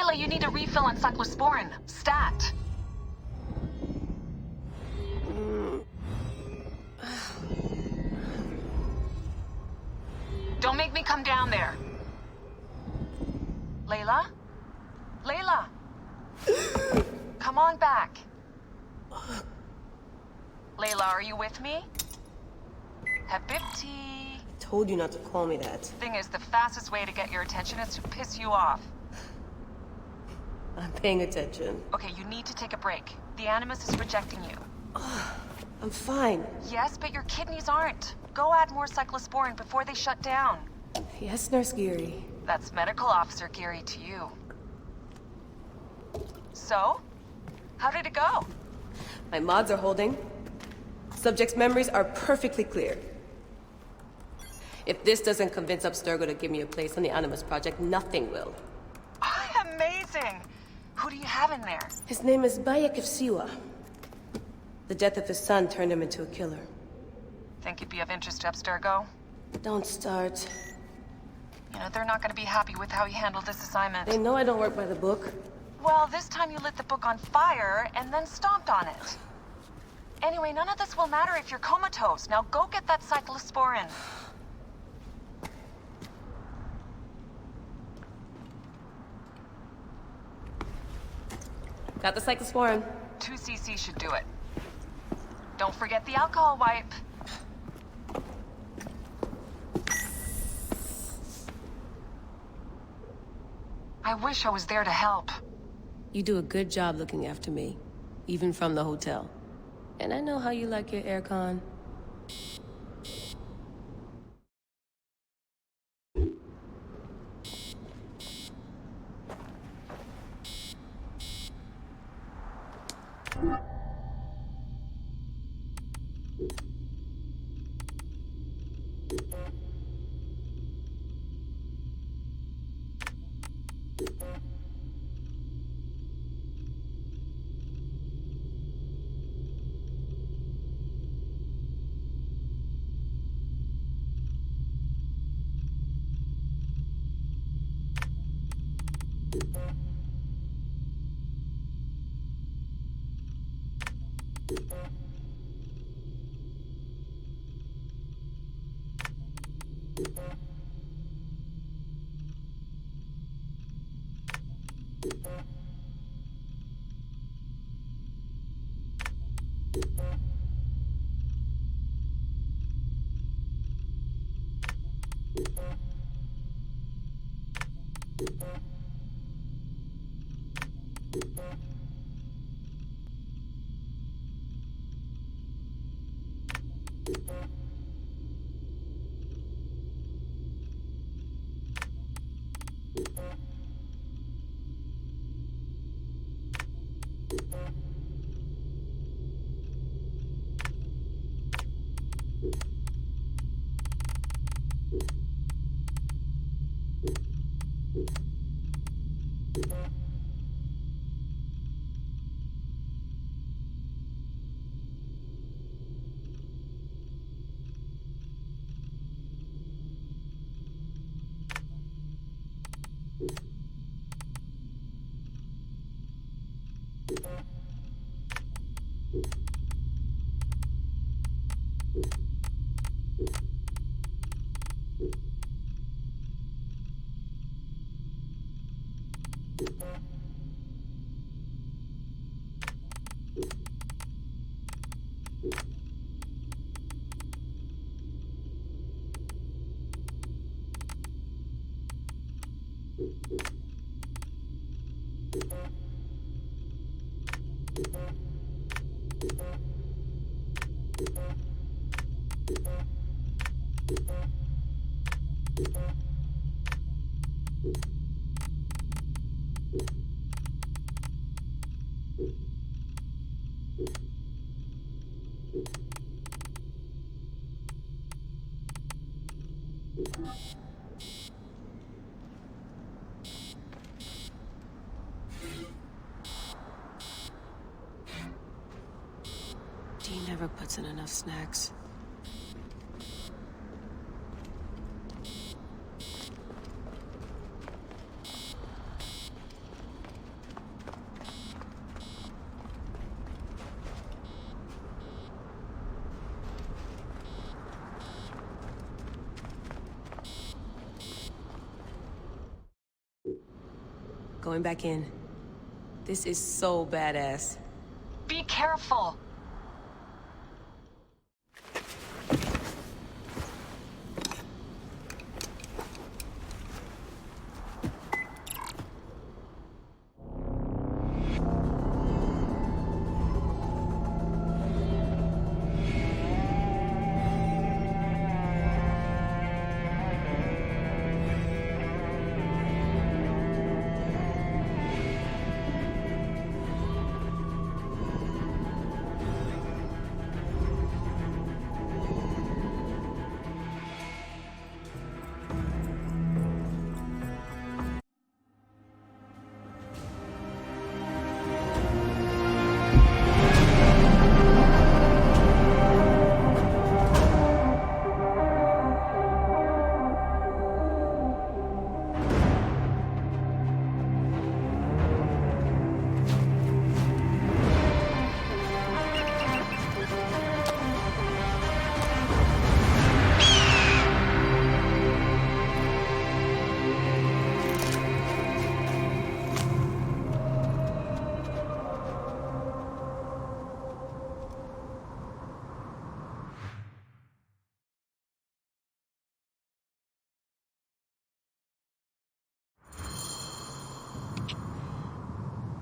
Layla, you need a refill on cyclosporin. Stat. Don't make me come down there. Layla? Layla! Come on back. Layla, are you with me? Habibti. Told you not to call me that. Thing is, the fastest way to get your attention is to piss you off. I'm paying attention. Okay, you need to take a break. The Animus is rejecting you. I'm fine. Yes, but your kidneys aren't. Go add more cyclosporin before they shut down. Yes, Nurse Geary. That's Medical Officer Geary to you. So? How did it go? My mods are holding. Subject's memories are perfectly clear. If this doesn't convince Abstergo to give me a place on the Animus Project, nothing will. Amazing! Who do you have in there? His name is Bayek of Siwa. The death of his son turned him into a killer. Think you'd be of interest to Abstergo? Don't start. You know, they're not gonna be happy with how you handled this assignment. They know I don't work by the book. Well, this time you lit the book on fire and then stomped on it. Anyway, none of this will matter if you're comatose. Now go get that cyclosporin. Got the cyclosporin. 2 cc should do it. Don't forget the alcohol wipe. I wish I was there to help. You do a good job looking after me, even from the hotel. And I know how you like your aircon. Dean never puts in enough snacks. Going back in. This is so badass. Be careful.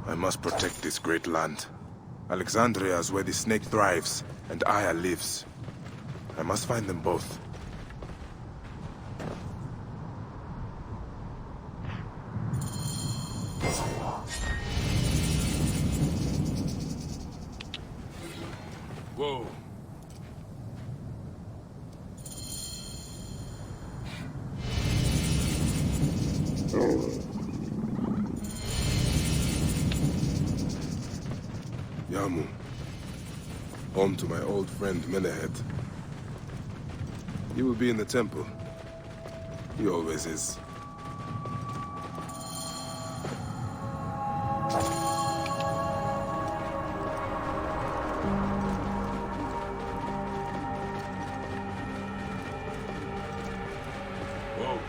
I must protect this great land. Alexandria is where the snake thrives, and Aya lives. I must find them both. Whoa. Yamu. Home to my old friend Menehet. He will be in the temple. He always is. Whoa.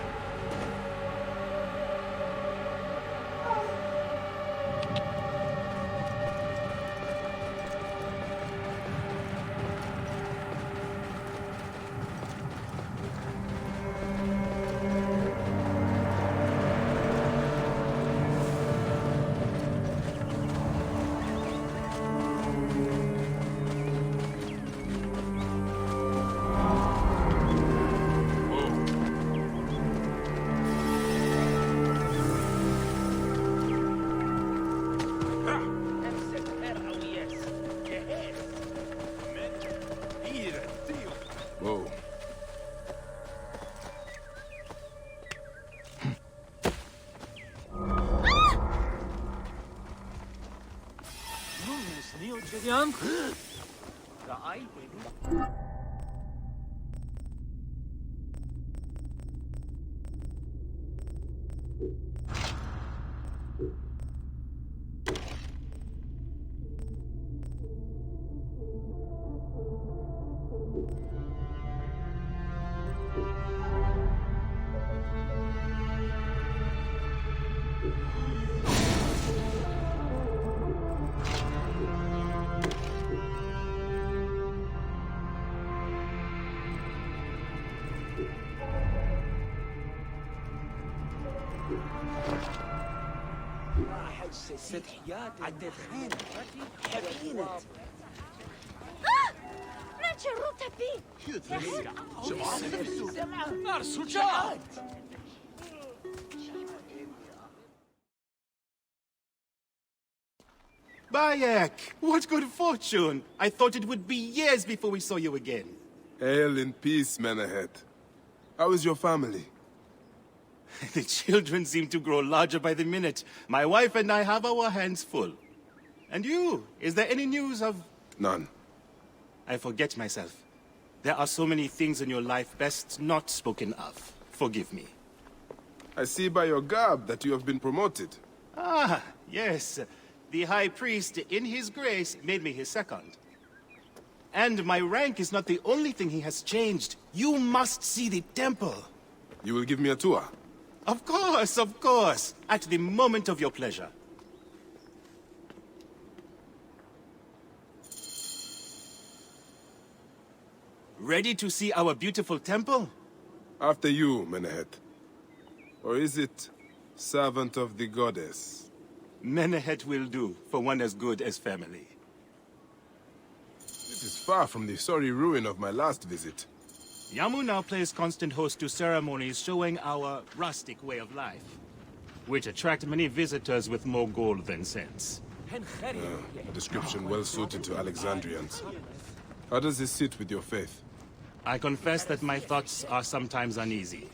Whoa. Bayek, what good fortune! I thought it would be years before we saw you again. Hail in peace, Menehet. How is your family? The children seem to grow larger by the minute. My wife and I have our hands full. And you, is there any news of... None. I forget myself. There are so many things in your life best not spoken of. Forgive me. I see by your garb that you have been promoted. Ah, yes. The High Priest, in his grace, made me his second. And my rank is not the only thing he has changed. You must see the temple. You will give me a tour? Of course, of course. At the moment of your pleasure. Ready to see our beautiful temple? After you, Menehet. Or is it servant of the goddess? Menehet will do for one as good as family. This is far from the sorry ruin of my last visit. Yamu now plays constant host to ceremonies showing our rustic way of life, which attract many visitors with more gold than sense. A description well suited to Alexandrians. How does this sit with your faith? I confess that my thoughts are sometimes uneasy.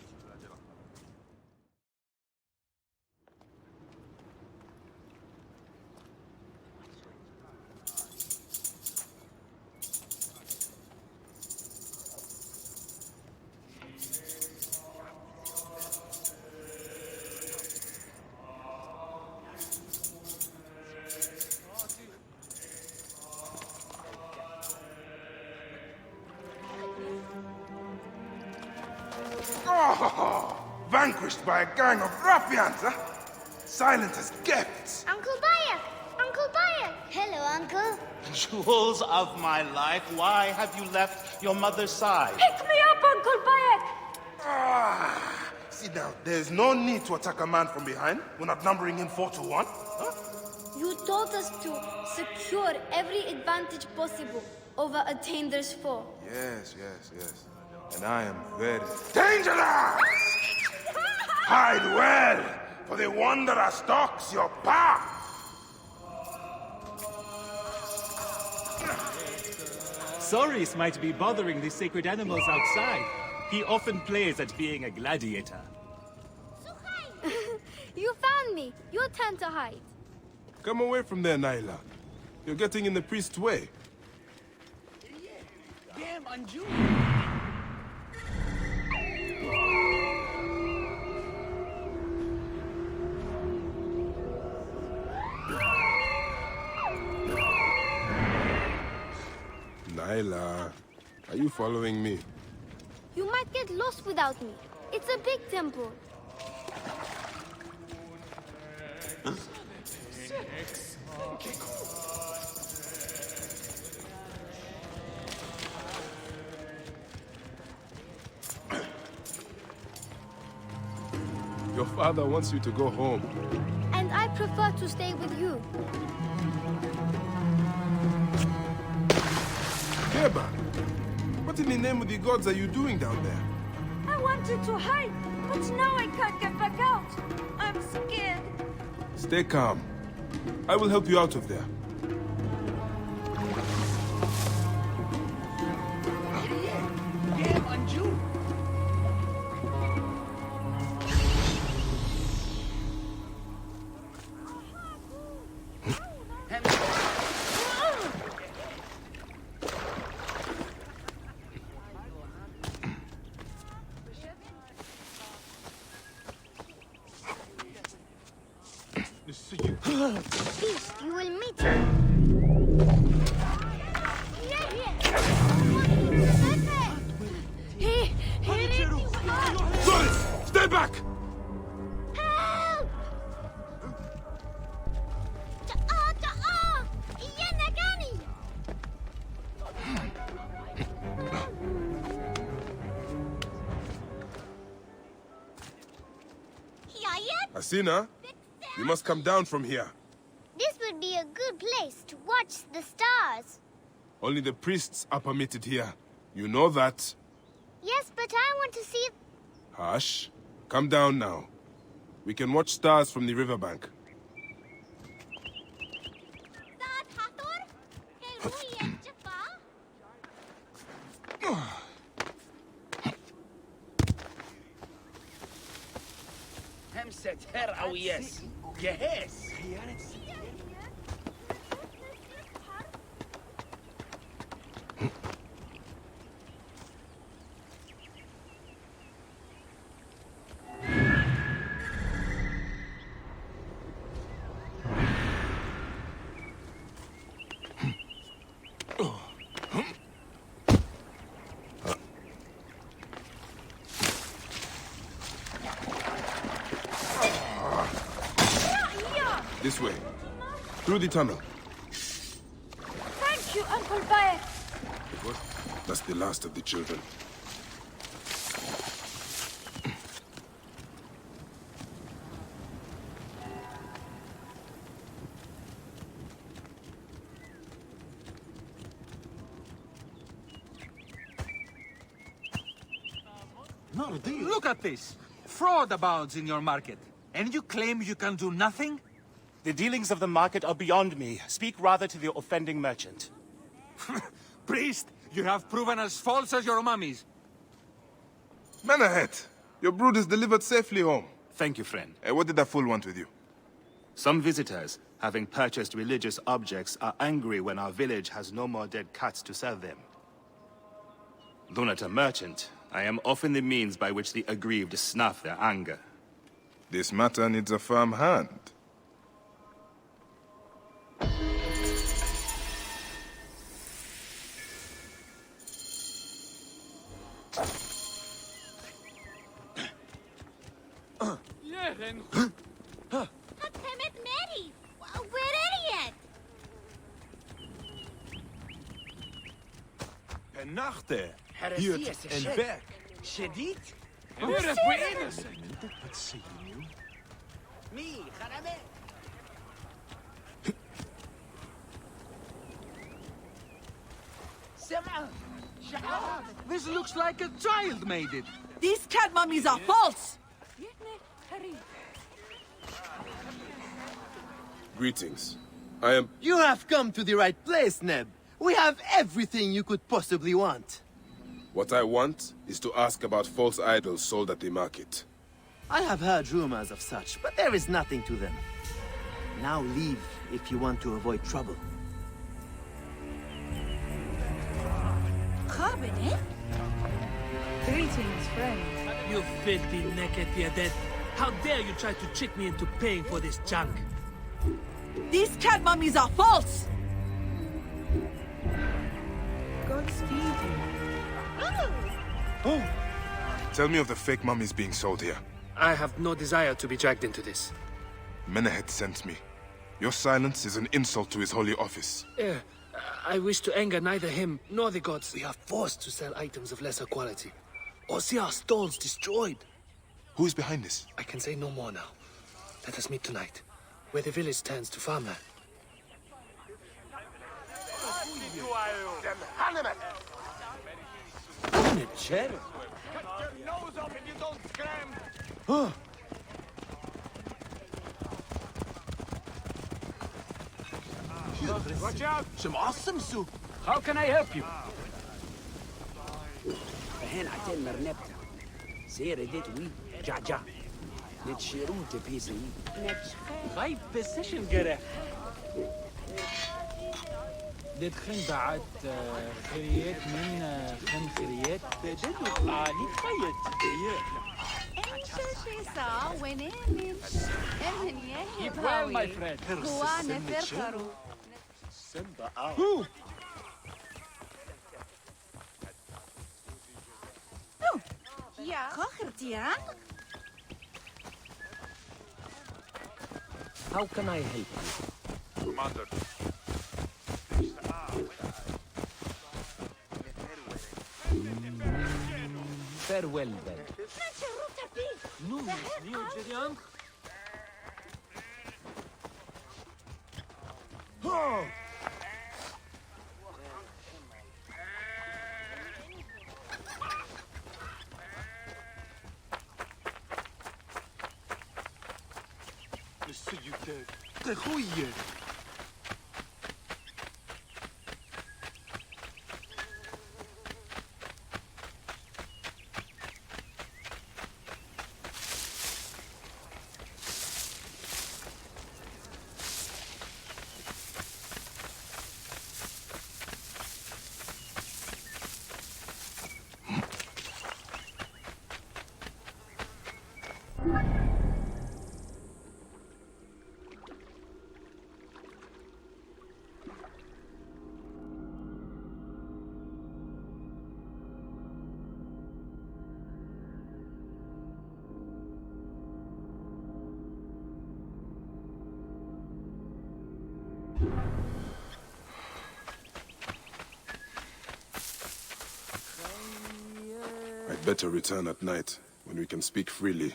Oh, vanquished by a gang of ruffians, huh? Silent as gifts. Uncle Bayek! Uncle Bayek! Hello, Uncle. Jewels of my life, why have you left your mother's side? Pick me up, Uncle Bayek! Ah, sit down. There's no need to attack a man from behind. We're not numbering him 4-1. Huh? You taught us to secure every advantage possible over a Tander's foe. Yes. And I am very dangerous! Hide well, for the wanderer stalks your path. Soris might be bothering the sacred animals outside. He often plays at being a gladiator. You found me. Your turn to hide. Come away from there, Naila. You're getting in the priest's way. Damn, Anju! Naila, are you following me? You might get lost without me. It's a big temple. Your father wants you to go home. And I prefer to stay with you. Keba, what in the name of the gods are you doing down there? I wanted to hide, but now I can't get back out. I'm scared. Stay calm. I will help you out of there. Damn, Anju! Beast, you will meet Solis, stay back! Help! Asina, you must come down from here. This would be a good place to watch the stars. Only the priests are permitted here. You know that. Yes, but I want to see... Hush. Come down now. We can watch stars from the riverbank. Hamset her au yes. Yes. This way. Through the tunnel. Thank you, Uncle Bayek. What? That's the last of the children. Look at this! Fraud abounds in your market. And you claim you can do nothing? The dealings of the market are beyond me. Speak rather to the offending merchant. Priest, you have proven as false as your mummies. Menahet, your brood is delivered safely home. Thank you, friend. What did that fool want with you? Some visitors, having purchased religious objects, are angry when our village has no more dead cats to sell them. Though not a merchant, I am often the means by which the aggrieved snuff their anger. This matter needs a firm hand. Nachte, Hirt en Berg. Shedid? This looks like a child made it. These cat mummies are false! Greetings. I am... You have come to the right place, Neb. We have everything you could possibly want. What I want is to ask about false idols sold at the market. I have heard rumors of such, but there is nothing to them. Now leave if you want to avoid trouble. Greetings, friend. You filthy naked Piadet. How dare you try to trick me into paying for this junk? These cat mummies are false! Godspeed you. Tell me of the fake mummies being sold here. I have no desire to be dragged into this. Menahet sent me. Your silence is an insult to his holy office. I wish to anger neither him nor the gods. We are forced to sell items of lesser quality, or see our stalls destroyed. Who is behind this? I can say no more now. Let us meet tonight, where the village turns to farmland. Watch out! Some awesome soup. How can I help you? هنا عتين مرنبتا سير ديت وي جعجع نتشيرون تبيسي غايب بسيشن جرح ديت خن بعد خريات من خن خريات دلو علي خيط Keep well, my friend. Who? Ja. Kochertian? How can I help you? Commander. Farewell then. No, Nigerian. De goeie. I'd better return at night, when we can speak freely.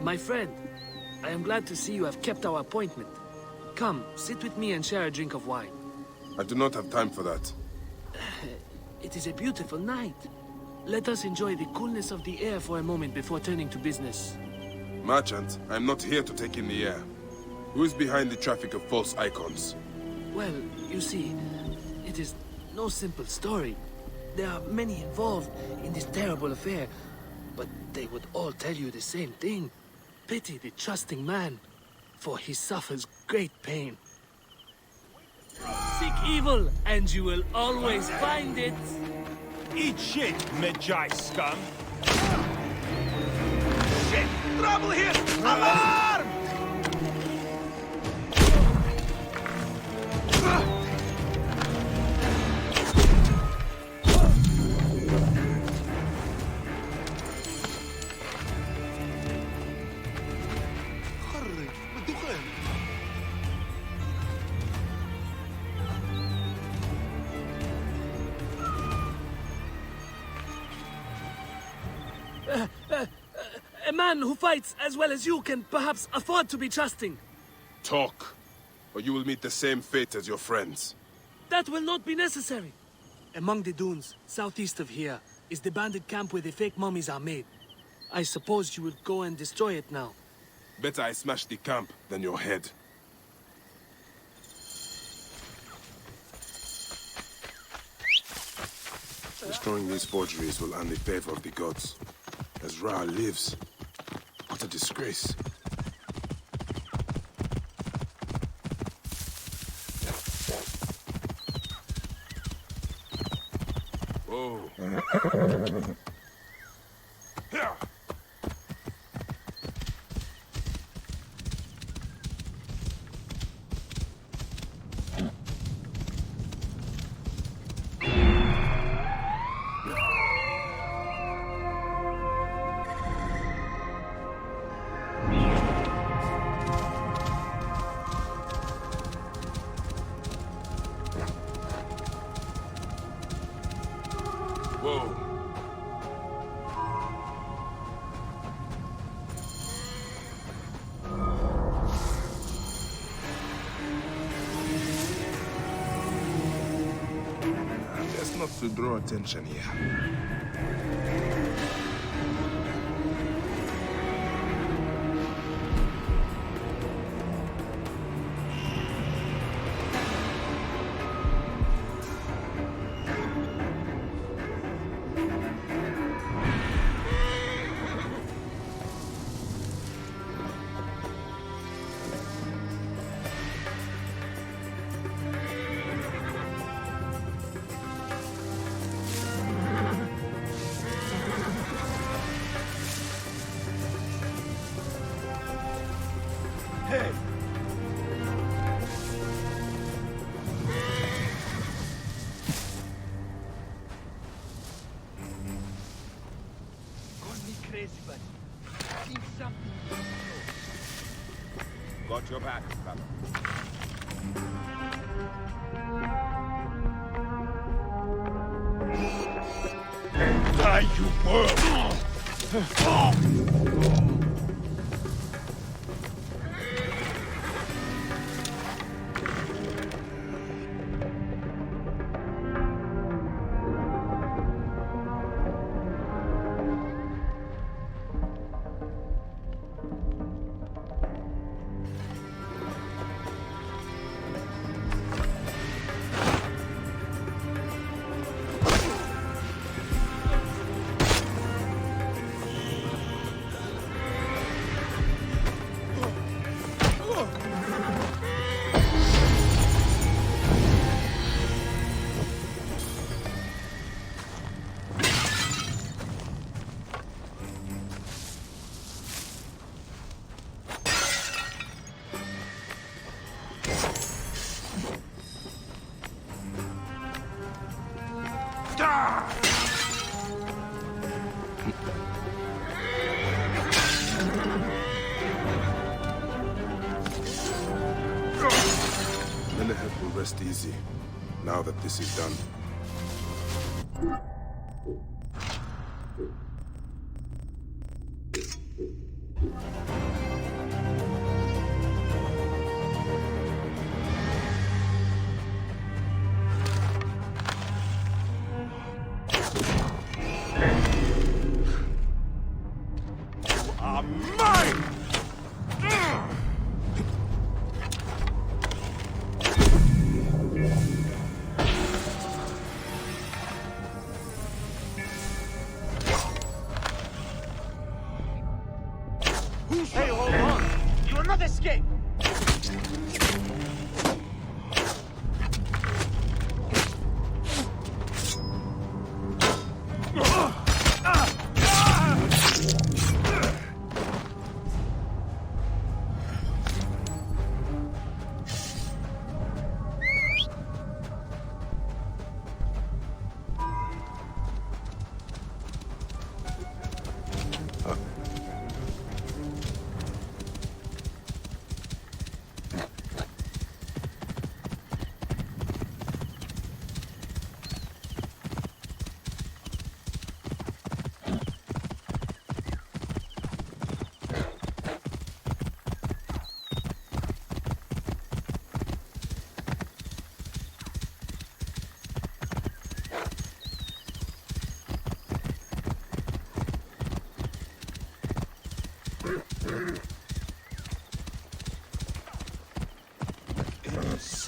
My friend, I am glad to see you have kept our appointment. Come, sit with me and share a drink of wine. I do not have time for that. It is a beautiful night. Let us enjoy the coolness of the air for a moment before turning to business. Merchant, I am not here to take in the air. Who is behind the traffic of false icons? Well, you see, it is no simple story. There are many involved in this terrible affair, but they would all tell you the same thing. Pity the trusting man, for he suffers great pain. Seek evil, and you will always find it. Eat shit, Medjay scum! Shit! Trouble here! Alarm! A man who fights as well as you can perhaps afford to be trusting. Talk, or you will meet the same fate as your friends. That will not be necessary. Among the dunes, southeast of here, is the bandit camp where the fake mummies are made. I suppose you will go and destroy it now. Better I smash the camp than your head. Destroying these forgeries will earn the favor of the gods. As Ra lives, what a disgrace. Whoa. Here. Whoa. Best not to draw attention here. Hey! Call me crazy, but I think something. Got your back, fella. Die, you worm! rest easy, now that this is done. Hey, hold on! You will not escape!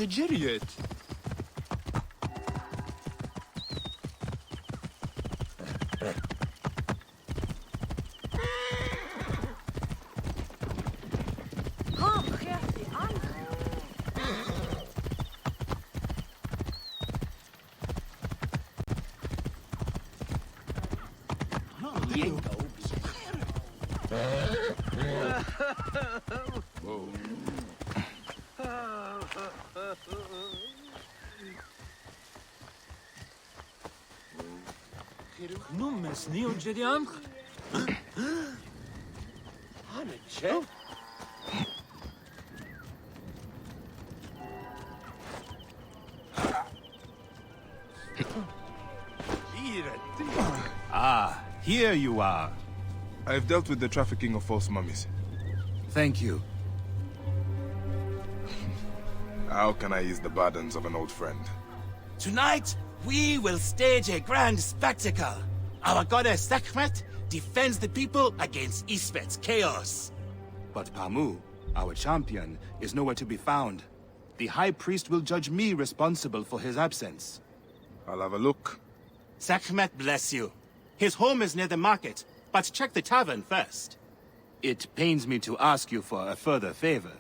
سجريت. نمس نيو جدي أمخ. أنا شايف. Ah, here you are. I've dealt with the trafficking of false mummies. Thank you. How can I ease the burdens of an old friend? Tonight, we will stage a grand spectacle. Our goddess Sekhmet defends the people against Isfet's chaos. But Pamu, our champion, is nowhere to be found. The High Priest will judge me responsible for his absence. I'll have a look. Sekhmet bless you. His home is near the market, but check the tavern first. It pains me to ask you for a further favor.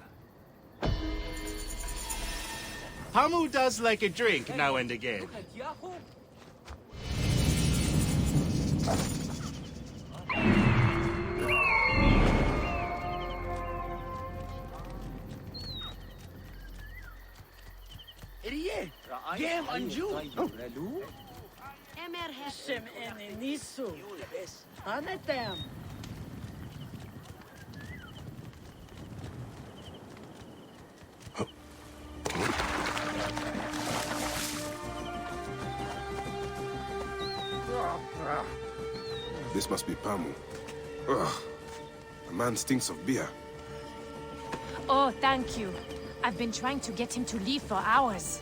Pamu does like a drink now and again. إريان جام أنجو Shem eni nisu. Anetem. This must be Pamu. Ugh. The man stinks of beer. Oh, thank you. I've been trying to get him to leave for hours.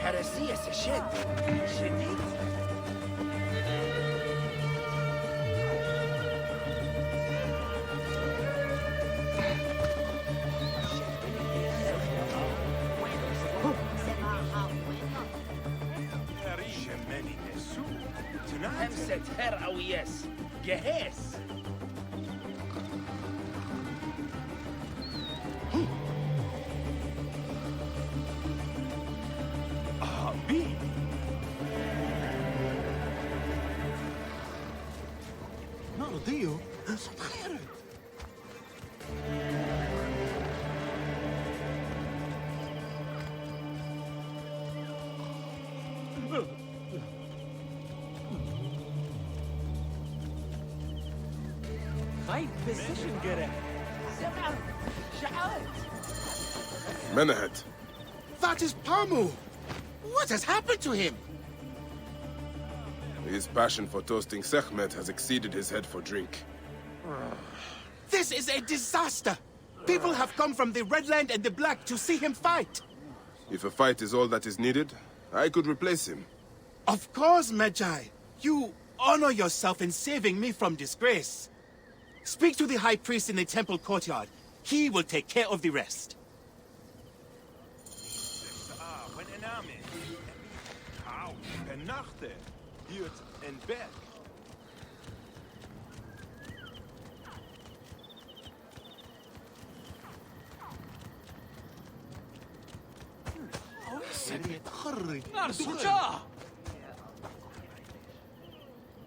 هرسية سشد شديد همسة هر أو يس جهاز نرضيه صدخيرت Fight position, Gere. Menehet. That is Pamu! What has happened to him? His passion for toasting Sekhmet has exceeded his head for drink. This is a disaster! People have come from the Red Land and the Black to see him fight. If a fight is all that is needed, I could replace him. Of course, Magi. You honor yourself in saving me from disgrace. Speak to the High Priest in the temple courtyard. He will take care of the rest.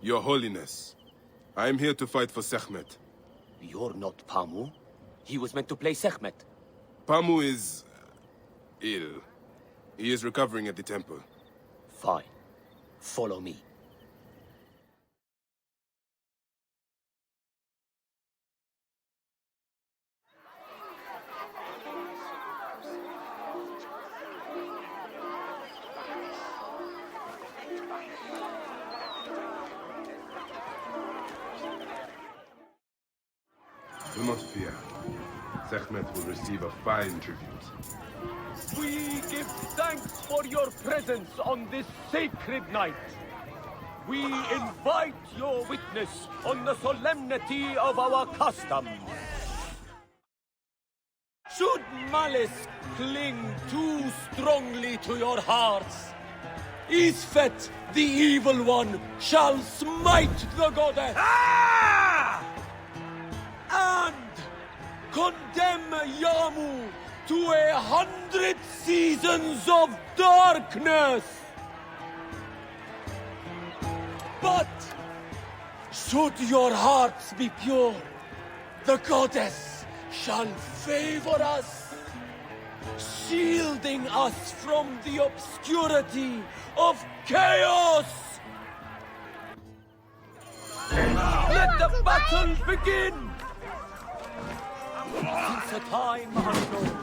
Your Holiness, I am here to fight for Sekhmet. You're not Pamu. He was meant to play Sekhmet. Pamu is... ill. He is recovering at the temple. Fine. Follow me. Do not fear. Sekhmet will receive a fine tribute. We give thanks for your presence on this sacred night. We invite your witness on the solemnity of our customs. Should malice cling too strongly to your hearts, Isfet, the evil one, shall smite the goddess. And condemn Yamu to 100 seasons of darkness. But should your hearts be pure, the goddess shall favor us, shielding us from the obscurity of chaos. Let the battle begin! Since a time unknown,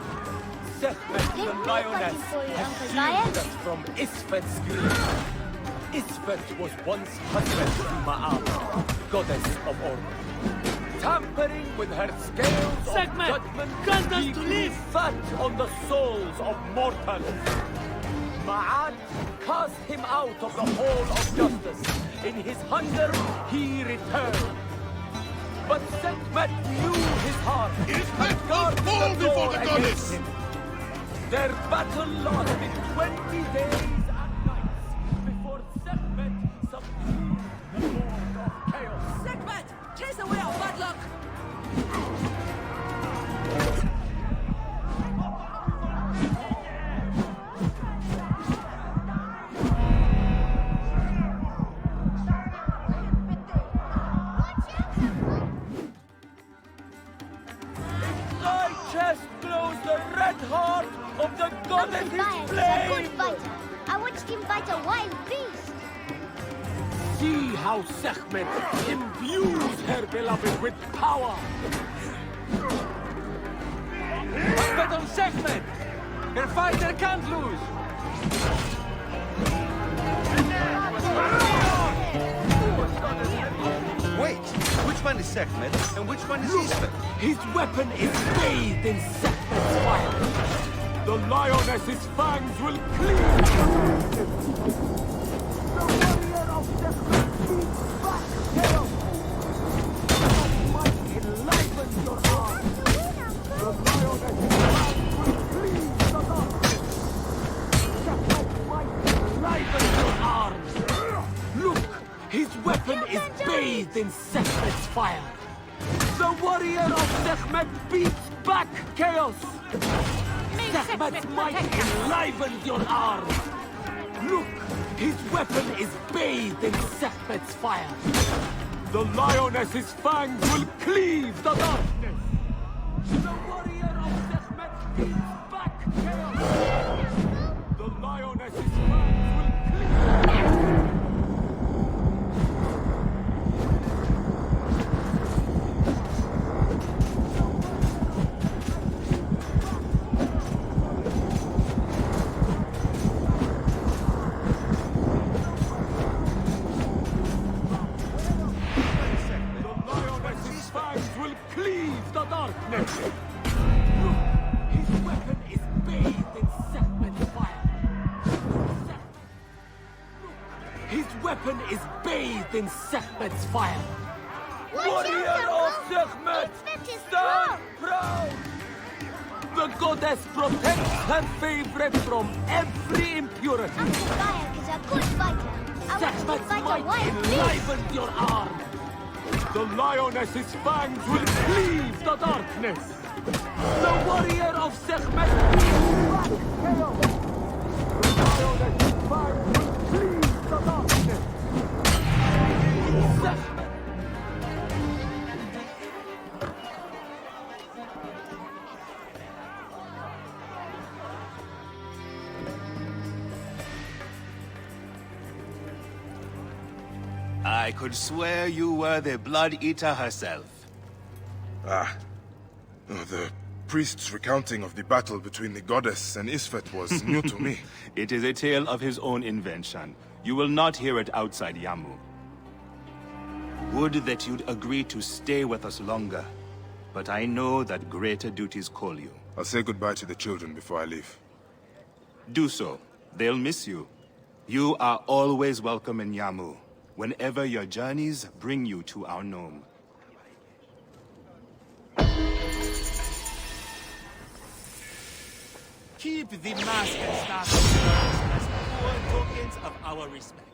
Sekhmet the lioness has shielded us from Isfet's greed. Isfet was once husband to Ma'at, goddess of order. Tampering with her scales Sekhmet, of judgment, grant us he to grew live. fat on the souls of mortals. Ma'at cast him out of the hall of justice. In his hunger, he returned. But Sekhmet knew his heart. Isfet will fall before the goddess! Their battle lasted 20 days and nights before Sekhmet subdued the lord of chaos. Sekhmet, chase away our bad luck! Thy chest glows the red heart of the goddess Uncle Bias is a good fighter. I watched him fight a wild beast. See how Sekhmet imbues her beloved with power. Bet on Sekhmet! Her fighter can't lose! Wait, which one is Sekhmet and which one is Isfet? His weapon is bathed in Sekhmet's fire. The lioness's fangs will cleave. The warrior of Sekhmet beats back chaos. That might enliven your heart. The lioness's fangs will cleave the darkness. Sekhmet might enliven your arms. Look, his weapon is bathed in Sekhmet's fire. The warrior of Sekhmet beats back chaos. Sekhmet's might enlivens your arms. Look, his weapon is bathed in Sekhmet's fire. The lioness's fangs will cleave the darkness. The warrior of Sekhmet beats back chaos. The lioness's fangs will cleave. His weapon is bathed in Sekhmet's fire. His weapon is bathed in Sekhmet's fire. Warrior of Sekhmet, stand proud! The goddess protects her favorite from every impurity. Uncle Bayek is a good fighter. Sekhmet's might enlivened your arm. The lioness's fangs will cleave the darkness. The warrior of Sekhmet will back chaos. The lioness's fangs will cleave the darkness. Sekhmet. I could swear you were the Blood Eater herself. Ah. Oh, the priest's recounting of the battle between the goddess and Isfet was new to me. It is a tale of his own invention. You will not hear it outside Yamu. Would that you'd agree to stay with us longer. But I know that greater duties call you. I'll say goodbye to the children before I leave. Do so. They'll miss you. You are always welcome in Yamu, whenever your journeys bring you to our Nome. Keep the mask and staff as poor tokens of our respect.